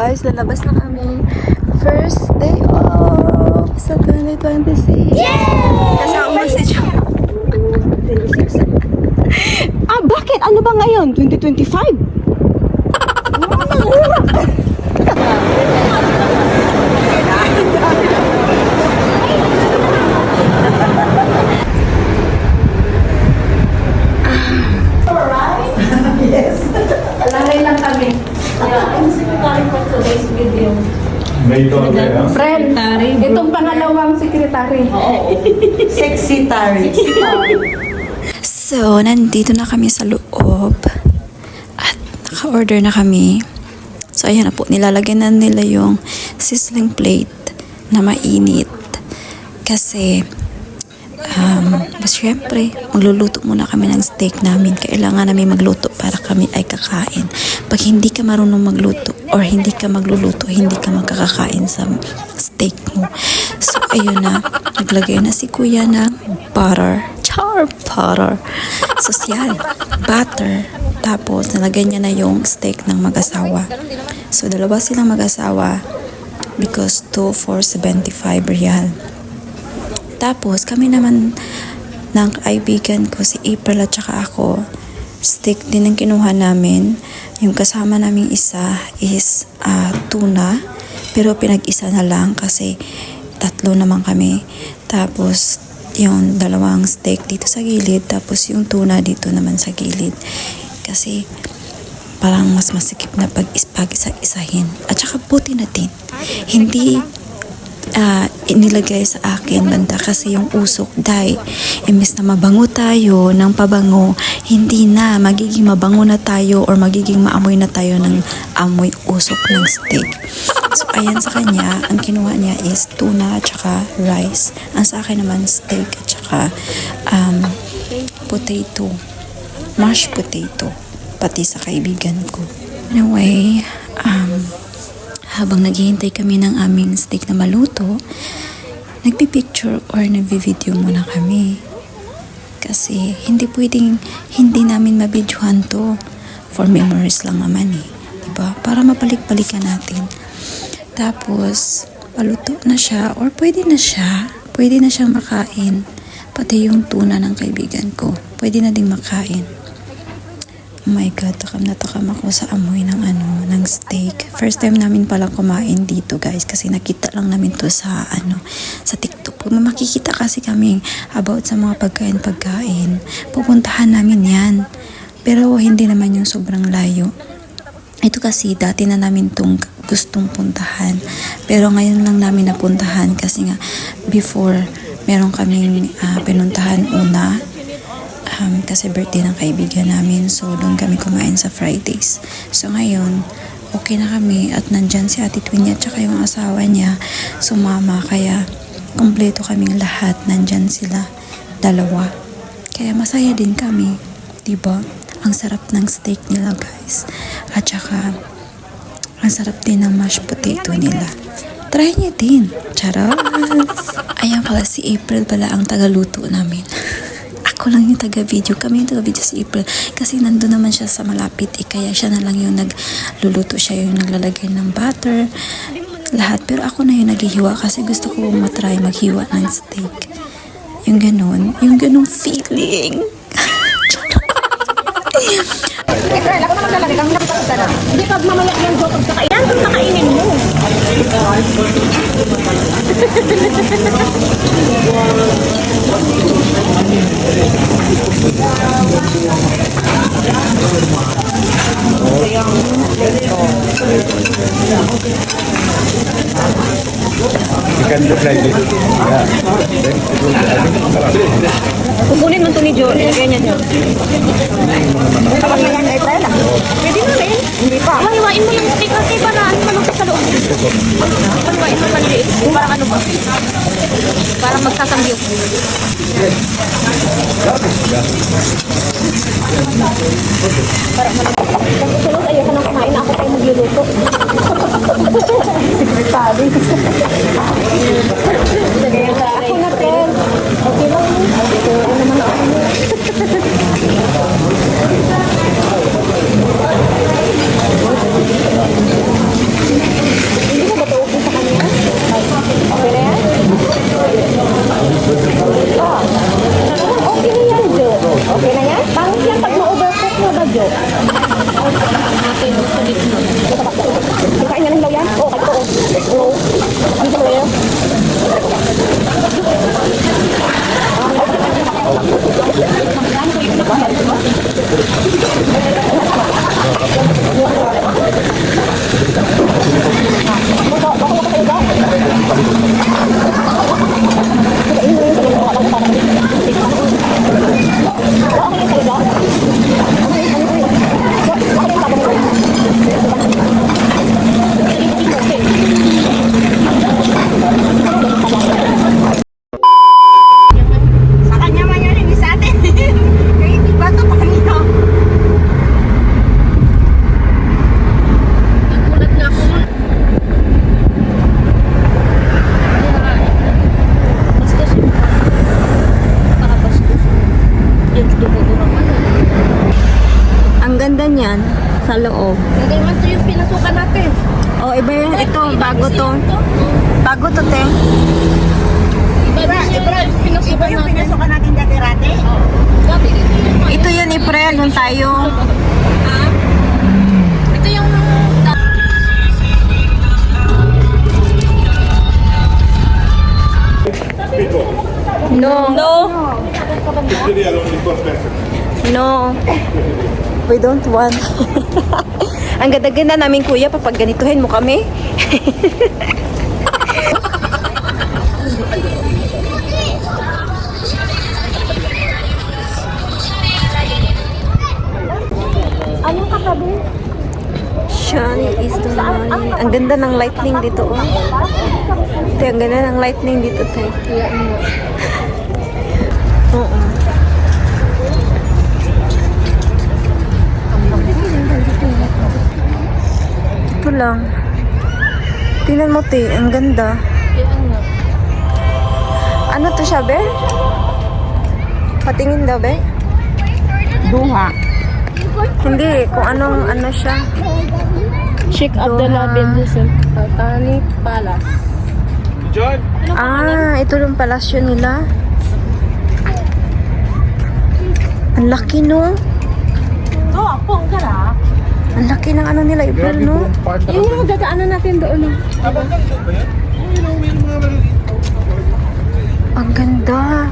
guys, lalabas na kami. First day off sa 2026. Yay! Kasama si John. Bakit? Ano ba ngayon? 2025? Lalay lang kami. I'm secretary for today's video. May ito Friend, itong pangalawang secretary. Sexy Tari. So, nandito na kami sa loob at naka-order na kami. So, ayan na po, nilalagyan na nila yung sizzling plate na mainit. Kasi, syempre, magluluto muna kami ng steak namin. Kailangan namin magluto para kami ay kakain. Pag hindi ka marunong magluto or hindi ka magluluto, hindi ka magkakakain sa steak mo. So, ayun na. Naglagay na si kuya ng butter. Butter. Sosyal. Butter. Tapos, nalagay niya na yung steak ng mag-asawa. So, dalawa silang mag-asawa because 2 for 75 real. Tapos, kami naman ng kaibigan ko, si April at saka ako, steak din ang kinuha namin. Yung kasama naming isa is tuna, pero pinag-isa na lang kasi 3 naman kami. Tapos, yung dalawang steak dito sa gilid, tapos yung tuna dito naman sa gilid. Kasi, parang mas masikip na pag-isa-isahin. At saka buti na din. Hindi inilagay sa akin banda kasi yung usok dahil imbes na mabango tayo ng pabango, hindi na magiging mabango na tayo or magiging maamoy na tayo ng amoy usok ng steak. So ayan, sa kanya ang kinuha niya is tuna at saka rice. Ang sa akin naman steak at saka potato, mashed potato, pati sa kaibigan ko. Anyway, habang naghihintay kami ng aming steak na maluto, nagpipicture or nagvi-video muna kami. Kasi hindi pwedeng hindi namin mabidyohan to. For memories lang naman eh. Diba? Para mabalik-balikan natin. Tapos, paluto na siya or pwede na siya. Pwede na siyang makain. Pati yung tuna ng kaibigan ko. Pwede na ding makain. Oh my God, takam ako sa amoy ng ng steak. First time namin palang kumain dito, guys, kasi nakita lang namin to sa sa TikTok. Kung makikita kasi kami about sa mga pagkain, pupuntahan namin 'yan. Pero hindi naman yung sobrang layo. Ito kasi dati na namin tong gustong puntahan. Pero ngayon lang namin napuntahan kasi nga before meron kaming pinuntahan una. Kasi birthday ng kaibigan namin, so doon kami kumain sa Fridays. So ngayon, okay na kami at nandyan si Ate Twin niya at saka yung asawa niya sumama, kaya kompleto kaming lahat, nandyan sila dalawa. Kaya masaya din kami, diba? Ang sarap ng steak nila, guys, at saka ang sarap din ng mashed potato nila. Try niyo din. Charas! Ayan pala, si April pala ang tagaluto namin. Ako lang yung taga-video. Kami yung taga-video si April. Kasi nandun naman siya sa malapit. Kaya siya na lang yung nagluluto. Siya yung naglalagay ng butter. Lahat. Pero ako na yung naghihiwa kasi gusto ko matry maghiwa ng steak. Yung ganun. Yung ganung feeling. April, ako naman lalagay kami nakapagda na. Hindi pag mamaya yung jotob ka kailan kung nakainin mo. Ikan the fly this. Yeah. Kukunin mo ito ni Joe. Ilagay niya Joe. Tapos na yan, April. Pwede na rin. Hindi pa. Hiwain mo yung steak kasi para maluto sa loob. Hiwain mo maliit. Parang ano ba? Parang magsasamgyok. Parang maluto. Pag susunod, ayoko nang kumain. Ako tayo magluluto. Sabi. Ako na, friend. Okay lang. Ito naman ako. Sa kanya man yan, hindi sa atin. Kaya hindi ba ito pa kanino? Nagulat na ako. Bastos yun. Para bastos. Yung dumudurang ano. Ang ganda niyan sa loob. Hindi naman ito yung pinasukan natin. Oh, iba yan. Ito, bago to. Bago to, te. Iba yung pinasukan natin dati-rate? Oo. Dati ito yung Ito yun, April, nung tayo. ito yung No. No. No. We don't want. Ang ganda-ganda namin, kuya, papag ganituhin mo kami. anong katabi? Shani is the money. Ang ganda ng lightning dito, oh. Te, ang ganda ng lightning dito, te. Oo. Ito lang. Tingnan mo, te. Ang ganda. Ano to siya, be? Patingin daw, be? Duha. Hindi, kung anong ano siya. Sheikh Abdullah bin Hussein Al-Thani Palace. Ah, ito yung palasyo nila. Ang laki, no? Oo, apong ka na. Ang laki ng ano nila, April, no? Yun yung magagaano natin doon. Ang ganda.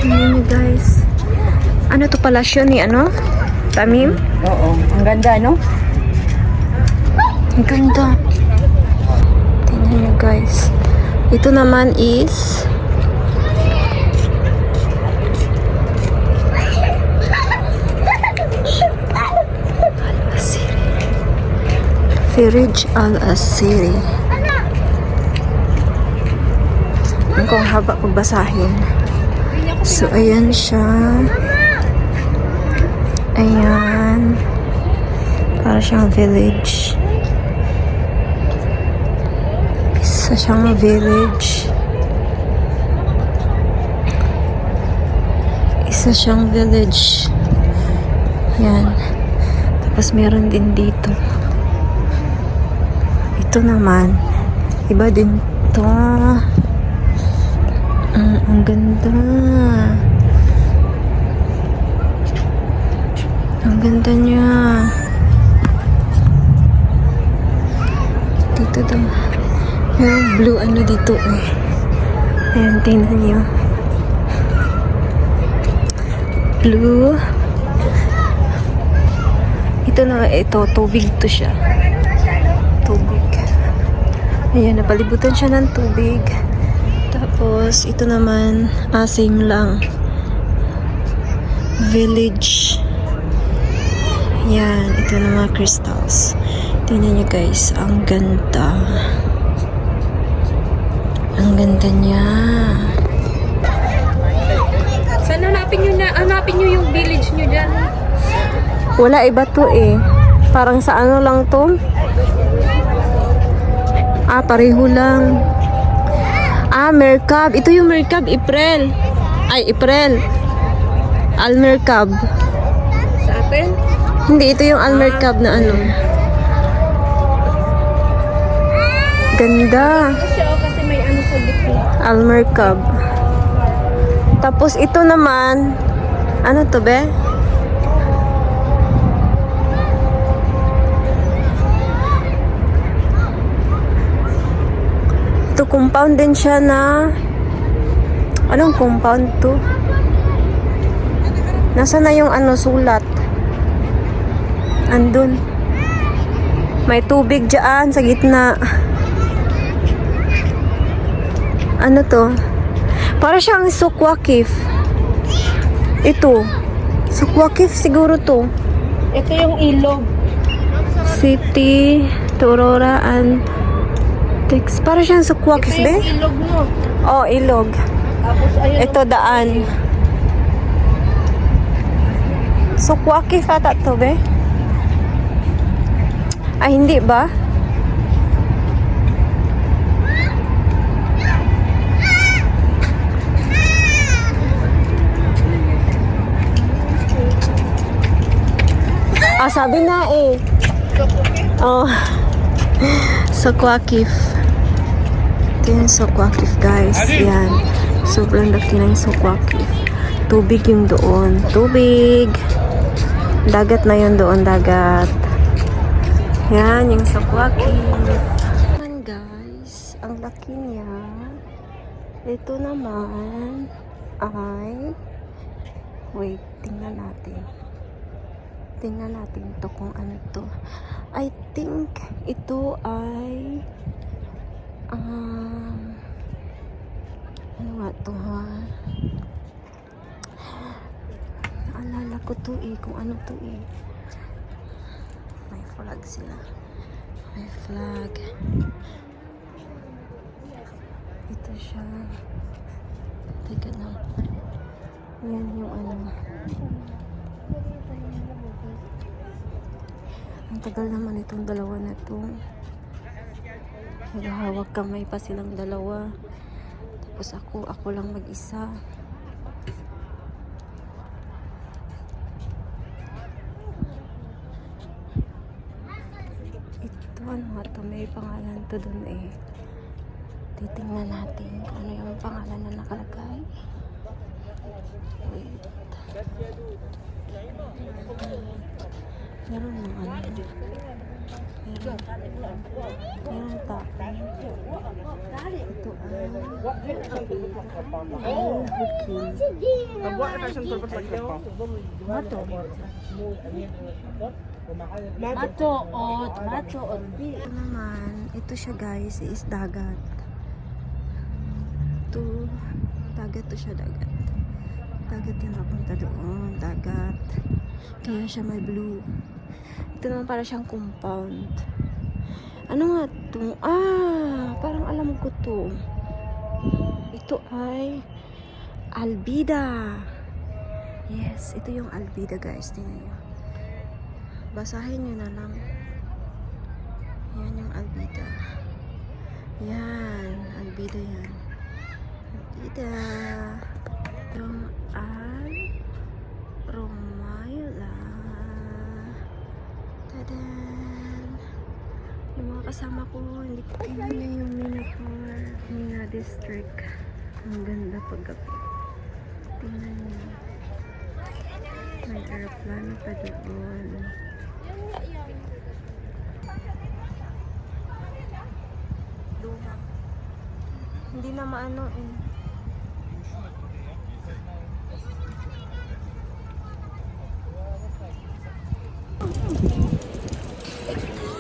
Tingnan niyo, guys. Ano to palasyo ni, ano? Tamim? Oo, ang ganda, no? Ang ganda. Tingnan niyo, guys. Ito naman is Firij Al-Asiri. Ang kung haba pagbasahin. So, ayan siya. Ayan. Para siyang village. Isa siyang village. Isa siyang village. Ayan. Tapos meron din dito. Ito naman. Iba din to. Ang ganda. Ang ganda niya. Dito daw. Merong blue ano dito eh. Ayan, tingnan niyo. Blue. Ito na, ito, tubig to siya. Tubig. Ayan, napalibutan siya ng tubig. Tapos, ito naman, same lang. Village. Yan, ito na mga crystals. Tingnan nyo guys, ang ganda. Ang ganda niya. Saan hanapin nyo yung village nyo dyan? Wala, iba to eh. Parang sa ano lang to? Pareho lang. Merkab. Ito yung Merkab, April. Ay, April. Al-Merkab. Sa atin? Hindi, ito yung Al-Merkab na ano. Ganda. Siya kasi may ano sa gitna. Al-Merkab. Tapos ito naman, ano to be? Ito compound din siya na Anong compound to? Nasaan na yung sulat? Andun. May tubig dyan sa gitna. Ano to? Para siyang Sukwa Cave. Ito. Sukwa Cave siguro to. Ito yung ilog. City, Aurora, and Tex. Para siyang Sukwa Ito Cave, yung be? ilog mo. Oh, ilog. Tapos ayun. Ito daan. Sukwa Cave ata to, be? Ay, hindi ba? Ah, sabi na eh. Oh. Sukwa Cave. Ito yung Sukwa Cave, guys. Yan. Sobrang laki ng Sukwa Cave. Tubig yung doon. Tubig. Dagat na yun doon. Dagat. Yan, yung Sukwa Cave. Yan, guys. Ang laki niya. Ito naman ay... Wait, tingnan natin. Tingnan natin to kung ano to. I think ito ay ano nga to, ha? Naalala ko to eh, kung ano to eh. May flag sila. May flag. Ito siya. Teka lang. Yan yung ano. Ang tagal naman itong dalawa na to. Naghahawak kamay pa silang dalawa. Tapos ako lang mag-isa. Ito, ano nga to? May pangalan to dun eh. Titingnan natin kung ano yung pangalan na nakalagay. Wait. Meron ng ano. Meron pa. Ito ito naman, ito siya guys, is dagat. Ito, dagat to siya, dagat. Dagat yung napunta doon, dagat. Kaya siya may blue. Ito naman para siyang compound. Ano nga to? Parang alam ko to. Ito ay Albida. Yes, ito yung Albida, guys. Tingnan nyo. Basahin nyo na lang. Yan yung Albida. Yan. Albida yan. Albida. Itong Romayla. Tadan! Yung mga kasama ko, hindi ko tingnan yung Mina District. Ang ganda paggabi. Tingnan nyo. May aeroplano pa doon. Luma. Hindi na maano eh.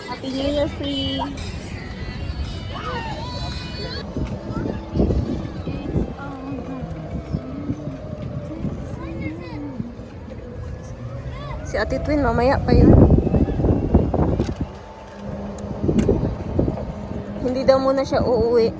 Happy New Year free. Si Ate Twin, mamaya pa yun. Hindi daw muna siya uuwi.